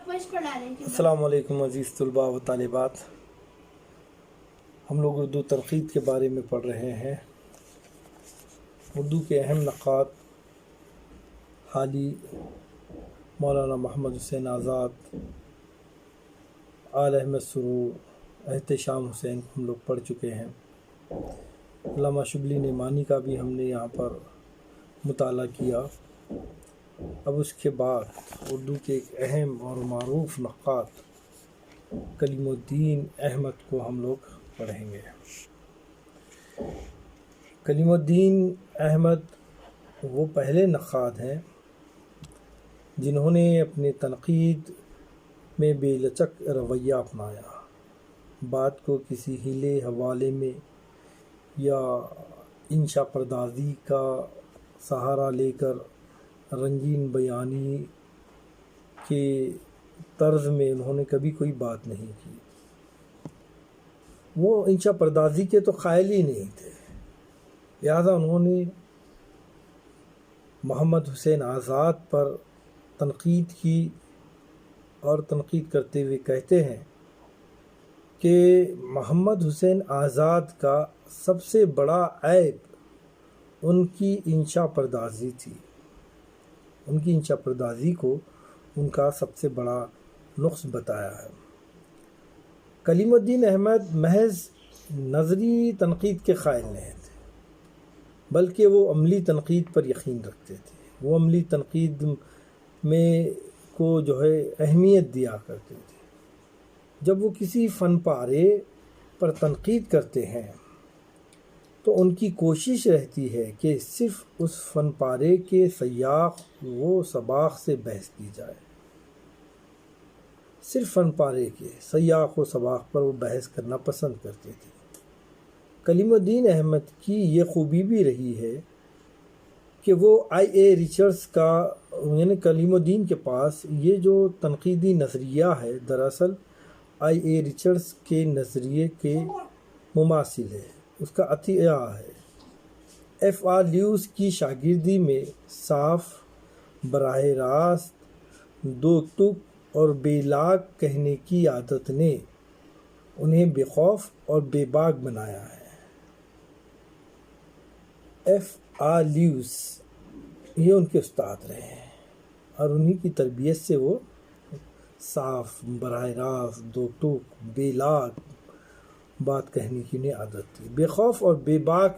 السلام علیکم عزیز طلباء و طالبات، ہم لوگ اردو تنقید کے بارے میں پڑھ رہے ہیں۔ اردو کے اہم نقاد حالی مولانا محمد حسین آزاد، آل احمد سرور، احتشام حسین ہم لوگ پڑھ چکے ہیں۔ علامہ شبلی نعمانی کا بھی ہم نے یہاں پر مطالعہ کیا۔ اب اس کے بعد اردو کے ایک اہم اور معروف نقاد کلیم الدین احمد کو ہم لوگ پڑھیں گے۔ کلیم الدین احمد وہ پہلے نقاد ہیں جنہوں نے اپنے تنقید میں بے لچک رویہ اپنایا، بات کو کسی ہیلے حوالے میں یا انشا پردازی کا سہارا لے کر رنگین بیانی کے طرز میں انہوں نے کبھی کوئی بات نہیں کی۔ وہ انشا پردازی کے تو قائل ہی نہیں تھے، لہذا انہوں نے محمد حسین آزاد پر تنقید کی، اور تنقید کرتے ہوئے کہتے ہیں کہ محمد حسین آزاد کا سب سے بڑا عیب ان کی انشا پردازی تھی۔ ان کی انشا پردازی کو ان کا سب سے بڑا نقص بتایا ہے۔ کلیم الدین احمد محض نظری تنقید کے قائل نہیں تھے، بلکہ وہ عملی تنقید پر یقین رکھتے تھے۔ وہ عملی تنقید میں کو اہمیت دیا کرتے تھے۔ جب وہ کسی فن پارے پر تنقید کرتے ہیں تو ان کی کوشش رہتی ہے کہ صرف اس فن پارے کے سیاق و سباق سے بحث کی جائے، صرف فن پارے کے سیاق و سباق پر وہ بحث کرنا پسند کرتے تھے۔ کلیم الدین احمد کی یہ خوبی بھی رہی ہے کہ وہ ریچرڈس کا کلیم الدین کے پاس یہ جو تنقیدی نظریہ ہے دراصل ریچرڈس کے نظریے کے مماثل ہے، اس کا عطیہ ہے۔ لیوس کی شاگردی میں صاف، براہ راست، دو ٹک اور بے لاگ کہنے کی عادت نے انہیں بے خوف اور بے باک بنایا ہے۔ لیوس یہ ان کے استاد رہے ہیں، اور انہی کی تربیت سے وہ صاف، براہ راست، دو ٹوک، بے لاگ بات کہنے کی انہیں عادت تھی۔ بے خوف اور بے باک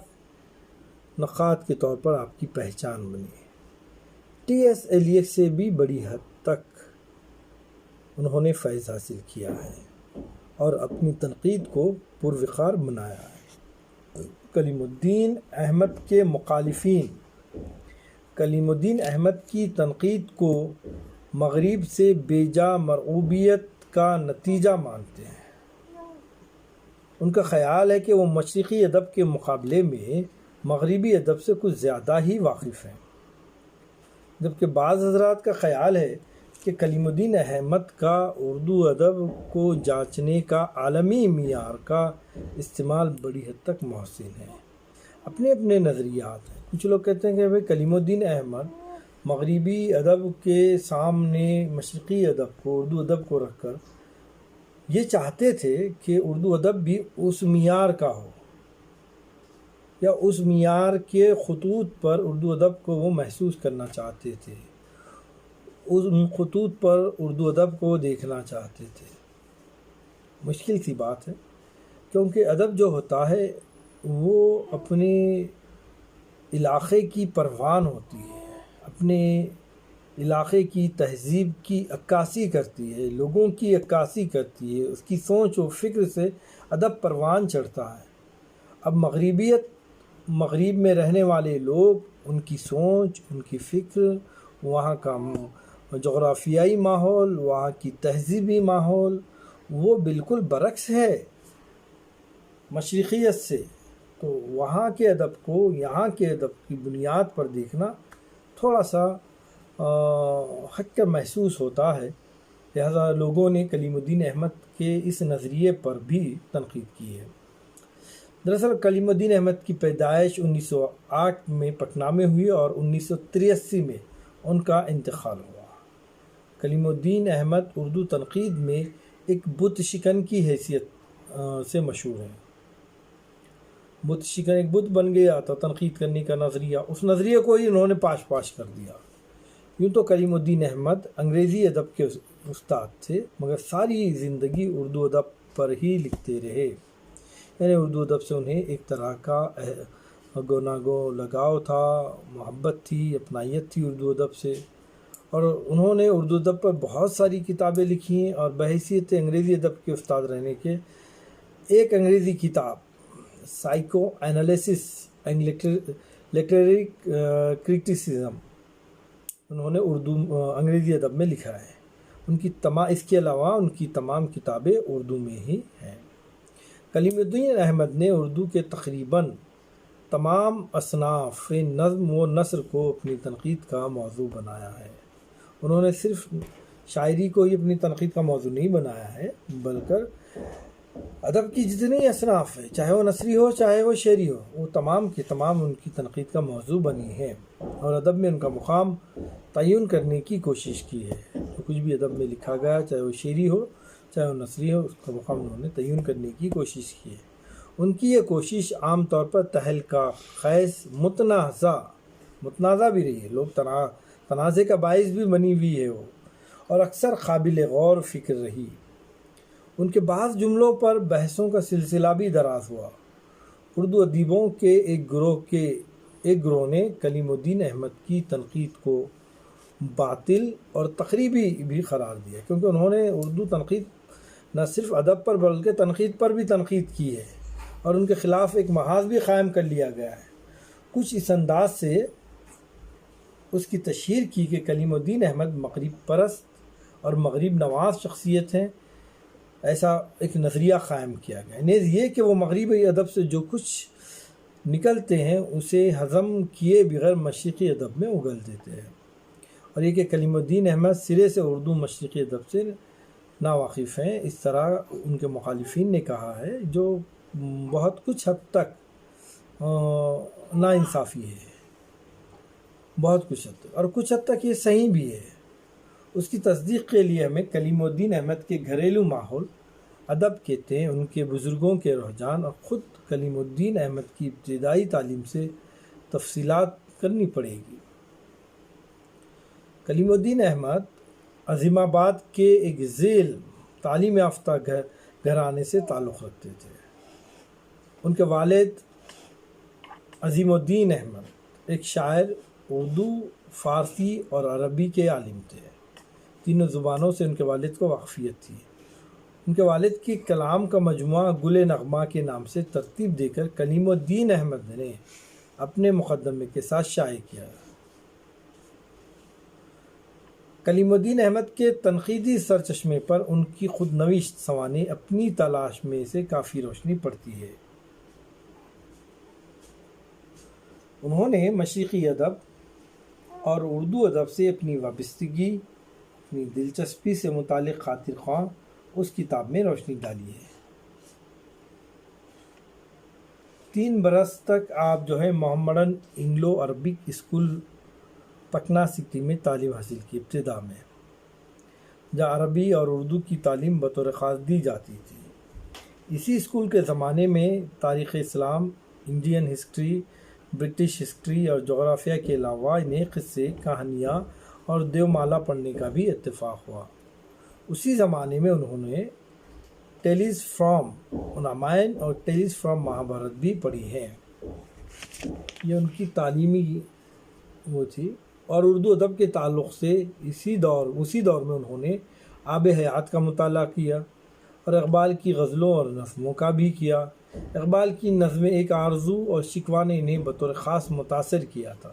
نقاد کے طور پر آپ کی پہچان بنی۔ ٹی ایس ایلیٹ سے بھی بڑی حد تک انہوں نے فیض حاصل کیا ہے اور اپنی تنقید کو پروقار بنایا ہے۔ کلیم الدین احمد کے مخالفین کلیم الدین احمد کی تنقید کو مغرب سے بیجا مرعوبیت کا نتیجہ مانتے ہیں۔ ان کا خیال ہے کہ وہ مشرقی ادب کے مقابلے میں مغربی ادب سے کچھ زیادہ ہی واقف ہیں، جبکہ بعض حضرات کا خیال ہے کہ کلیم الدین احمد کا اردو ادب کو جانچنے کا عالمی معیار کا استعمال بڑی حد تک محسن ہے۔ اپنے اپنے نظریات ہیں۔ کچھ لوگ کہتے ہیں کہ کلیم الدین احمد مغربی ادب کے سامنے مشرقی ادب کو، اردو ادب کو رکھ کر یہ چاہتے تھے کہ اردو ادب بھی اس معیار کا ہو، یا اس معیار کے خطوط پر اردو ادب کو وہ محسوس کرنا چاہتے تھے، ان خطوط پر اردو ادب کو دیکھنا چاہتے تھے۔ مشکل سی بات ہے، کیونکہ ادب جو ہوتا ہے وہ اپنے علاقے کی پروان ہوتی ہے، اپنے علاقے کی تہذیب کی عکاسی کرتی ہے، لوگوں کی عکاسی کرتی ہے، اس کی سوچ و فکر سے ادب پروان چڑھتا ہے۔ اب مغرب میں رہنے والے لوگ، ان کی سوچ، ان کی فکر، وہاں کا جغرافیائی ماحول، وہاں کی تہذیبی ماحول، وہ بالکل برعکس ہے مشرقیت سے۔ تو وہاں کے ادب کو یہاں کے ادب کی بنیاد پر دیکھنا تھوڑا سا حق کا محسوس ہوتا ہے، لہذا لوگوں نے کلیم الدین احمد کے اس نظریے پر بھی تنقید کی ہے۔ دراصل کلیم الدین احمد کی پیدائش 1908 میں پٹنہ میں ہوئی اور 1983 میں ان کا انتقال ہوا۔ کلیم الدین احمد اردو تنقید میں ایک بت شکن کی حیثیت سے مشہور ہیں۔ بت شکن ایک بت بن گیا تھا تنقید کرنے کا نظریہ، اس نظریے کو ہی انہوں نے پاش کر دیا۔ یوں تو کلیم الدین احمد انگریزی ادب کے استاد تھے، مگر ساری زندگی اردو ادب پر ہی لکھتے رہے، یعنی اردو ادب سے انہیں ایک طرح کا گو لگاؤ تھا، محبت تھی، اپنائیت تھی اردو ادب سے، اور انہوں نے اردو ادب پر بہت ساری کتابیں لکھی ہیں، اور بحیثیت انگریزی ادب کے استاد رہنے کے ایک انگریزی کتاب psycho analysis and literary criticism انہوں نے انگریزی ادب میں لکھا ہے۔ اس کے علاوہ ان کی تمام کتابیں اردو میں ہی ہیں۔ کلیم الدین احمد نے اردو کے تقریباً تمام اصناف نظم و نثر کو اپنی تنقید کا موضوع بنایا ہے۔ انہوں نے صرف شاعری کو ہی اپنی تنقید کا موضوع نہیں بنایا ہے، بلکہ ادب کی جتنی اصناف ہے، چاہے وہ نثری ہو چاہے وہ شعری ہو، وہ تمام کے تمام ان کی تنقید کا موضوع بنی ہے، اور ادب میں ان کا مقام تعین کرنے کی کوشش کی ہے۔ جو کچھ بھی ادب میں لکھا گیا، چاہے وہ شعری ہو چاہے وہ نثری ہو، اس کا مقام انہوں نے تعین کرنے کی کوشش کی ہے۔ ان کی یہ کوشش عام طور پر تہلکہ خیز متنازع بھی رہی ہے، لوگ تنازع کا باعث بھی بنی ہوئی ہے وہ، اور اکثر قابل غور و فکر رہی۔ ان کے بعض جملوں پر بحثوں کا سلسلہ بھی دراز ہوا۔ اردو ادیبوں کے ایک گروہ نے کلیم الدین احمد کی تنقید کو باطل اور تخریبی بھی قرار دیا، کیونکہ انہوں نے اردو تنقید نہ صرف ادب پر بلکہ تنقید پر بھی تنقید کی ہے، اور ان کے خلاف ایک محاذ بھی قائم کر لیا گیا ہے۔ کچھ اس انداز سے اس کی تشہیر کی کہ کلیم الدین احمد مغرب پرست اور مغرب نواز شخصیت ہیں، ایسا ایک نظریہ قائم کیا گیا۔ نیز یہ کہ وہ مغربی ادب سے جو کچھ نکلتے ہیں اسے ہضم کیے بغیر مشرقی ادب میں اگل دیتے ہیں، اور یہ کہ کلیم الدین احمد سرے سے اردو مشرقی ادب سے ناواقف ہیں، اس طرح ان کے مخالفین نے کہا ہے، جو بہت کچھ حد تک ناانصافی ہے، بہت کچھ حد تک، اور کچھ حد تک یہ صحیح بھی ہے۔ اس کی تصدیق کے لیے ہمیں کلیم الدین احمد کے گھریلو ماحول، ادب کہتے ہیں، ان کے بزرگوں کے رجحان، اور خود کلیم الدین احمد کی ابتدائی تعلیم سے تفصیلات کرنی پڑے گی۔ کلیم الدین احمد عظیم آباد کے ایک ذیل تعلیم یافتہ گھرانے سے تعلق رکھتے تھے۔ ان کے والد عظیم الدین احمد ایک شاعر، اردو، فارسی اور عربی کے عالم تھے۔ تینوں زبانوں سے ان کے والد کو واقفیت تھی۔ ان کے والد کی کلام کا مجموعہ گل نغمہ کے نام سے ترتیب دے کر کلیم الدین احمد نے اپنے مقدمے کے ساتھ شائع کیا۔ کلیم الدین احمد کے تنقیدی سرچشمے پر ان کی خود نوشت سوانح اپنی تلاش میں سے کافی روشنی پڑتی ہے۔ انہوں نے مشرقی ادب اور اردو ادب سے اپنی وابستگی، اپنی دلچسپی سے متعلق خاطر خواہ اس کتاب میں روشنی ڈالی ہے۔ 3 برس تک آپ Mohammedan Anglo Arabic school Patna city میں تعلیم حاصل کی، ابتدا میں، جہاں عربی اور اردو کی تعلیم بطور خاص دی جاتی تھی۔ اسی اسکول کے زمانے میں تاریخ اسلام، انڈین ہسٹری، برٹش ہسٹری اور جغرافیہ کے علاوہ انہیں قصے، کہانیاں اور دیومالا پڑھنے کا بھی اتفاق ہوا۔ اسی زمانے میں انہوں نے ٹیلیز فرام رامائن اور ٹیلیز فرام مہابھارت بھی پڑھی ہیں۔ یہ ان کی تعلیمی وہ تھی، اور اردو ادب کے تعلق سے اسی دور میں انہوں نے آب حیات کا مطالعہ کیا، اور اقبال کی غزلوں اور نظموں کا بھی کیا۔ اقبال کی نظم ایک آرزو اور شکوہ نے انہیں بطور خاص متاثر کیا تھا۔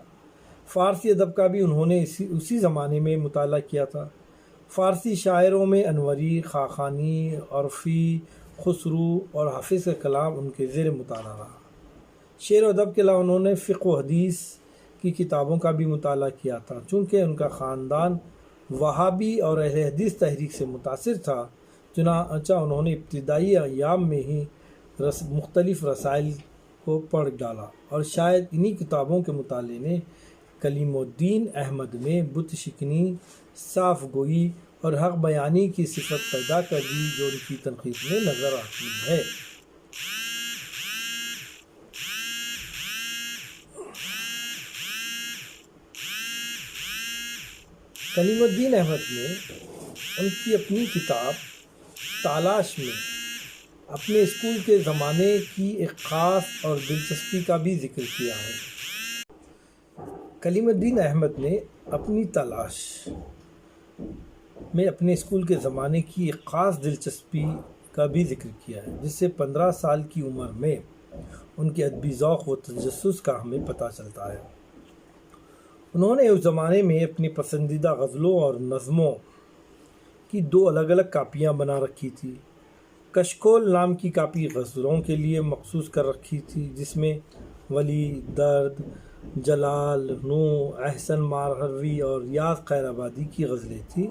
فارسی ادب کا بھی انہوں نے اسی زمانے میں مطالعہ کیا تھا۔ فارسی شاعروں میں انوری، خاقانی، عرفی، خسرو اور حافظ کا کلام ان کے زیر مطالعہ رہا۔ شعر و ادب کے علاوہ انہوں نے فقہ و حدیث کی کتابوں کا بھی مطالعہ کیا تھا۔ چونکہ ان کا خاندان وہابی اور اہل حدیث تحریک سے متاثر تھا، چنانچہ انہوں نے ابتدائی ایام میں ہی مختلف رسائل کو پڑھ ڈالا، اور شاید انہی کتابوں کے مطالعے نے کلیم الدین احمد میں بت شکنی، صاف گوئی اور حق بیانی کی صفت پیدا کر دی جو ان کی تنقید میں نظر آتی ہے۔ کلیم الدین احمد نے ان کی اپنی کتاب تالاش میں اپنے اسکول کے زمانے کی ایک خاص اور دلچسپی کا بھی ذکر کیا ہے۔ کلیم الدین احمد نے اپنی تالاش میں اپنے اسکول کے زمانے کی ایک خاص دلچسپی کا بھی ذکر کیا ہے، جس سے 15 سال کی عمر میں ان کے ادبی ذوق و تجسس کا ہمیں پتہ چلتا ہے۔ انہوں نے اس زمانے میں اپنی پسندیدہ غزلوں اور نظموں کی 2 الگ الگ کاپیاں بنا رکھی تھی۔ کشکول نام کی کاپی غزلوں کے لیے مخصوص کر رکھی تھی، جس میں ولی، درد، جلال، نوح، احسن ماہروی اور یاس خیر آبادی کی غزلیں تھیں،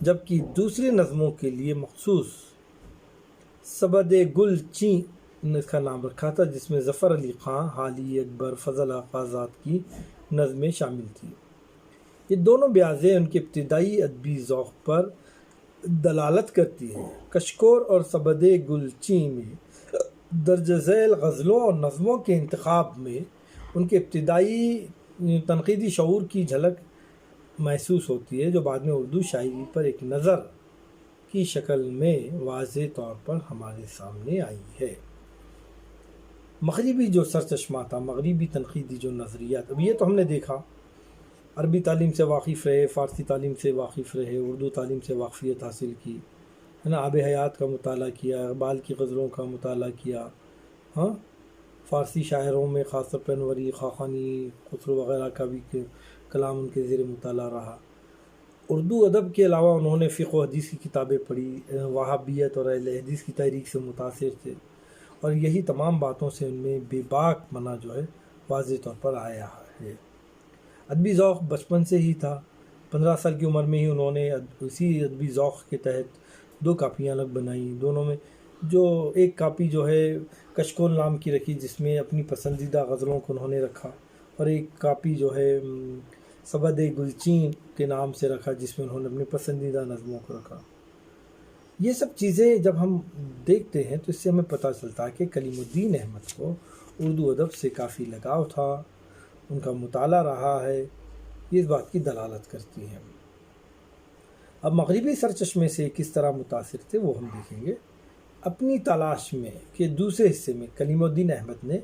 جبکہ دوسری نظموں کے لیے مخصوص سبد گل چین نے اس کا نام رکھا تھا، جس میں ظفر علی خان، حالی اکبر، فضل آفاقات کی نظمیں شامل تھیں۔ یہ دونوں بیاضیں ان کے ابتدائی ادبی ذوق پر دلالت کرتی ہیں۔ کشکول اور سبد گل چین میں درج ذیل غزلوں اور نظموں کے انتخاب میں ان کے ابتدائی تنقیدی شعور کی جھلک محسوس ہوتی ہے، جو بعد میں اردو شاعری پر ایک نظر کی شکل میں واضح طور پر ہمارے سامنے آئی ہے۔ مغربی جو سرچشمہ تھا، مغربی تنقیدی جو نظریات، اب یہ تو ہم نے دیکھا، عربی تعلیم سے واقف رہے، فارسی تعلیم سے واقف رہے، اردو تعلیم سے واقفیت حاصل کی، ہے نا، آب حیات کا مطالعہ کیا، اقبال کی غزلوں کا مطالعہ کیا، ہاں، فارسی شاعروں میں خاص طور پر انوری، خاقانی، خسرو وغیرہ کا بھی کلام ان کے زیر مطالعہ رہا۔ اردو ادب کے علاوہ انہوں نے فقہ و حدیث کی کتابیں پڑھی، وہابیت اور اہل حدیث کی تحریک سے متاثر تھے، اور یہی تمام باتوں سے ان میں بے باک منا جو ہے واضح طور پر آیا ہے۔ ادبی ذوق بچپن سے ہی تھا۔ 15 سال کی عمر میں ہی انہوں نے اسی ادبی ذوق کے تحت 2 کاپیاں الگ بنائیں، دونوں میں جو ایک کاپی جو ہے کشکول نام کی رکھی، جس میں اپنی پسندیدہ غزلوں کو انہوں نے رکھا، اور ایک کاپی جو ہے سبد گلچین کے نام سے رکھا، جس میں انہوں نے اپنی پسندیدہ نظموں کو رکھا۔ یہ سب چیزیں جب ہم دیکھتے ہیں تو اس سے ہمیں پتہ چلتا ہے کہ کلیم الدین احمد کو اردو ادب سے کافی لگاؤ تھا، ان کا مطالعہ رہا ہے، یہ اس بات کی دلالت کرتی ہے۔ اب مغربی سرچشمے سے کس طرح متاثر تھے وہ ہم دیکھیں گے۔ اپنی تالاش میں کے دوسرے حصے میں کلیم الدین احمد نے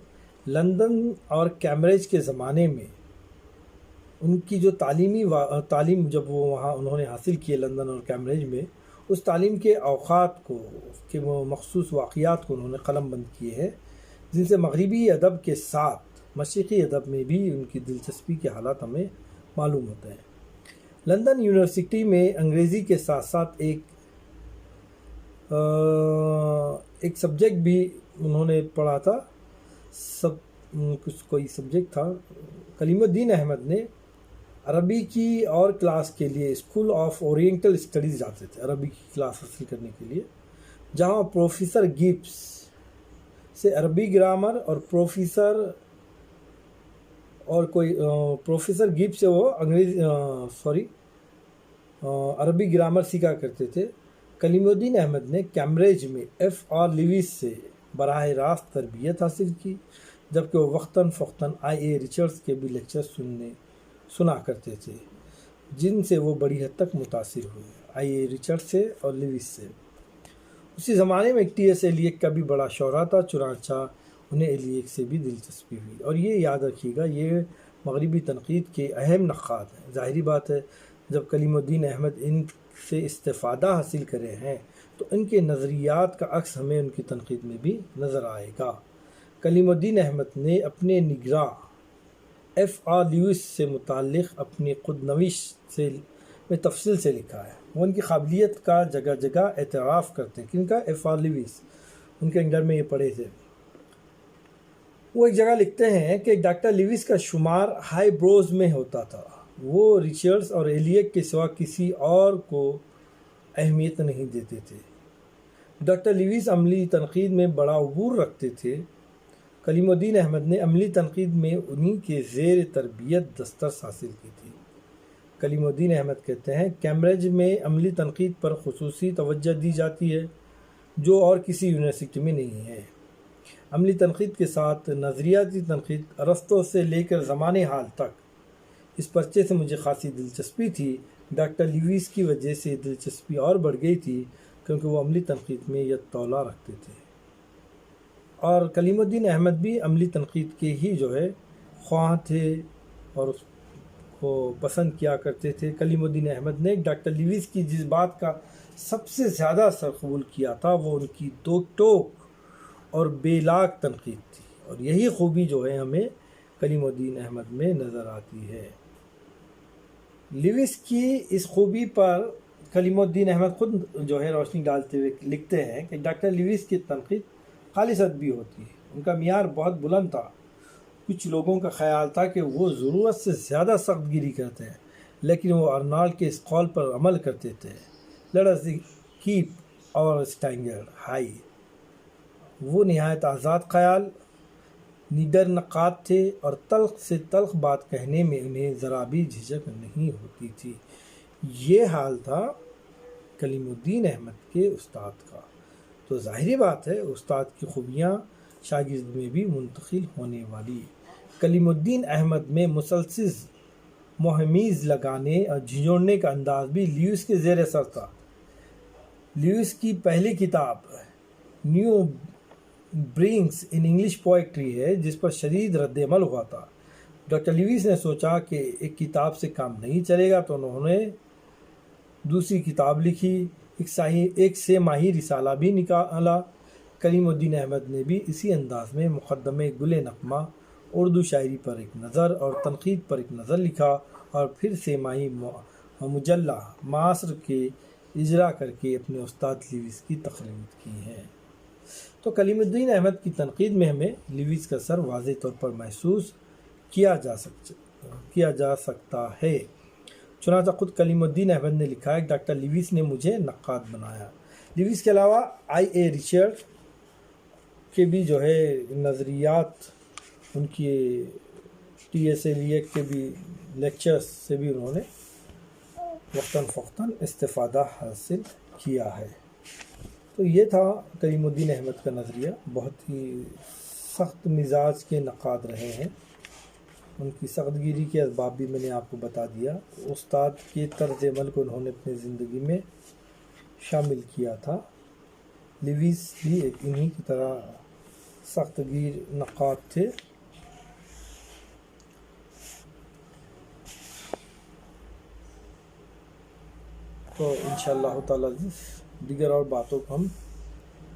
لندن اور کیمبرج کے زمانے میں ان کی جو تعلیم جب وہ وہاں انہوں نے حاصل کی ہے لندن اور کیمبرج میں، اس تعلیم کے اوقات کو، کہ وہ مخصوص واقعات کو انہوں نے قلم بند کیے ہیں، جن سے مغربی ادب کے ساتھ مشرقی ادب میں بھی ان کی دلچسپی کے حالات ہمیں معلوم ہوتے ہیں۔ لندن یونیورسٹی میں انگریزی کے ساتھ ساتھ ایک سبجیکٹ بھی انہوں نے پڑھا تھا، کوئی سبجیکٹ تھا۔ کلیم الدین احمد نے عربی کی اور کلاس کے لیے اسکول آف اورینٹل اسٹڈیز جاتے تھے، عربی کی کلاس حاصل کرنے کے لیے، جہاں پروفیسر گبس سے عربی گرامر اور پروفیسر گبس سے وہ عربی گرامر سیکھا کرتے تھے۔ کلیم الدین احمد نے کیمبرج میں FR لیویس سے براہ راست تربیت حاصل کی، جبکہ وہ وقتاً فوقتاً IA ریچرڈز کے بھی لیکچر سنا کرتے تھے، جن سے وہ بڑی حد تک متاثر ہوئے، IA ریچرڈ سے اور لیویس سے۔ اسی زمانے میں TS ایلیٹ کا بھی بڑا شہرہ تھا، چنانچہ انہیں ایلیٹ سے بھی دلچسپی ہوئی۔ اور یہ یاد رکھیے گا، یہ مغربی تنقید کے اہم نقاد ہیں۔ ظاہری بات ہے، جب کلیم الدین احمد ان سے استفادہ حاصل کرے ہیں تو ان کے نظریات کا عکس ہمیں ان کی تنقید میں بھی نظر آئے گا۔ کلیم الدین احمد نے اپنے نگراں FR لیویس سے متعلق اپنی خود نوشت میں تفصیل سے لکھا ہے۔ وہ ان کی قابلیت کا جگہ جگہ اعتراف کرتے ہیں۔ کن کا؟ FR لیویس، ان کے انڈر میں یہ پڑھے تھے۔ وہ ایک جگہ لکھتے ہیں کہ ڈاکٹر لیویس کا شمار ہائی بروز میں ہوتا تھا، وہ ریچرڈز اور ایلیٹ کے سوا کسی اور کو اہمیت نہیں دیتے تھے۔ ڈاکٹر لیویس عملی تنقید میں بڑا عبور رکھتے تھے۔ کلیم الدین احمد نے عملی تنقید میں انہی کے زیر تربیت دسترس حاصل کی تھی۔ کلیم الدین احمد کہتے ہیں کیمبرج میں عملی تنقید پر خصوصی توجہ دی جاتی ہے جو اور کسی یونیورسٹی میں نہیں ہے۔ عملی تنقید کے ساتھ نظریاتی تنقید ارسطو سے لے کر زمانے حال تک، اس پرچے سے مجھے خاصی دلچسپی تھی۔ ڈاکٹر لیویس کی وجہ سے دلچسپی اور بڑھ گئی تھی کیونکہ وہ عملی تنقید میں ید طولا رکھتے تھے، اور کلیم الدین احمد بھی عملی تنقید کے ہی خواہاں تھے اور اس کو پسند کیا کرتے تھے۔ کلیم الدین احمد نے ڈاکٹر لیویس کی جس بات کا سب سے زیادہ اثر قبول کیا تھا وہ ان کی دو ٹوک اور بے لاگ تنقید تھی، اور یہی خوبی ہمیں کلیم الدین احمد میں نظر آتی ہے۔ لیویس کی اس خوبی پر کلیم الدین احمد خود روشنی ڈالتے ہوئے لکھتے ہیں کہ ڈاکٹر لیویس کی تنقید خالص ادبی ہوتی ہے، ان کا معیار بہت بلند تھا۔ کچھ لوگوں کا خیال تھا کہ وہ ضرورت سے زیادہ سخت گیری کرتے ہیں، لیکن وہ ارنالڈ کے اس قول پر عمل کرتے تھے، لیٹ اس کیپ اور اسٹینڈرڈ ہائی۔ وہ نہایت آزاد خیال، نڈر نقاد تھے اور تلخ سے تلخ بات کہنے میں انہیں ذرا بھی جھجک نہیں ہوتی تھی۔ یہ حال تھا کلیم الدین احمد کے استاد کا، تو ظاہری بات ہے استاد کی خوبیاں شاگرد میں بھی منتقل ہونے والی۔ کلیم الدین احمد میں مسلسل مہمیز لگانے اور جھنجھوڑنے کا انداز بھی لیویس کے زیر اثر تھا۔ لیویس کی پہلی کتاب نیو برینگز ان انگلش پوئٹری ہے جس پر شدید رد عمل ہوا تھا۔ ڈاکٹر لیویس نے سوچا کہ ایک کتاب سے کام نہیں چلے گا، تو انہوں نے دوسری کتاب لکھی، ایک 6 ماہی رسالہ بھی نکالا۔ کلیم الدین احمد نے بھی اسی انداز میں مقدمے گل نغمہ، اردو شاعری پر ایک نظر اور تنقید پر ایک نظر لکھا، اور پھر 6 ماہی مجلہ معاصر کے اجرا کر کے اپنے استاد لیویس کی تقلید کی ہے۔ تو کلیم الدین احمد کی تنقید میں ہمیں لیویس کا اثر واضح طور پر محسوس کیا جا سکتا ہے۔ چنانچہ خود کلیم الدین احمد نے لکھا ہے کہ ڈاکٹر لیویس نے مجھے نقاد بنایا۔ لیویس کے علاوہ آئی ریچرڈ کے بھی نظریات، ان کی ٹی ایس ایلیٹ کے بھی لیکچرز سے بھی انہوں نے وقتاً فوقتاً استفادہ حاصل کیا ہے۔ تو یہ تھا کلیم الدین احمد کا نظریہ، بہت ہی سخت مزاج کے نقاد رہے ہیں، ان کی سخت گیری کے اسباب بھی میں نے آپ کو بتا دیا۔ استاد کے طرز عمل کو انہوں نے اپنی زندگی میں شامل کیا تھا۔ لیویس بھی ایک انہی کی طرح سخت گیر نقاد تھے۔ تو انشاءاللہ تعالی دیگر اور باتوں کو ہم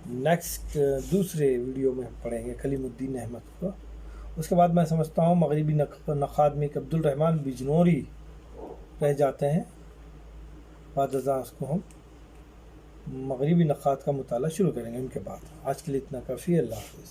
نیکسٹ دوسرے ویڈیو میں پڑھیں گے کلیم الدین احمد کو۔ اس کے بعد میں سمجھتا ہوں مغربی نقاد میں ایک عبدالرحمن بجنوری رہ جاتے ہیں، بعد ازاں اس کو ہم مغربی نقاد کا مطالعہ شروع کریں گے ان کے بعد۔ آج کے لیے اتنا کافی ہے، اللہ حافظ۔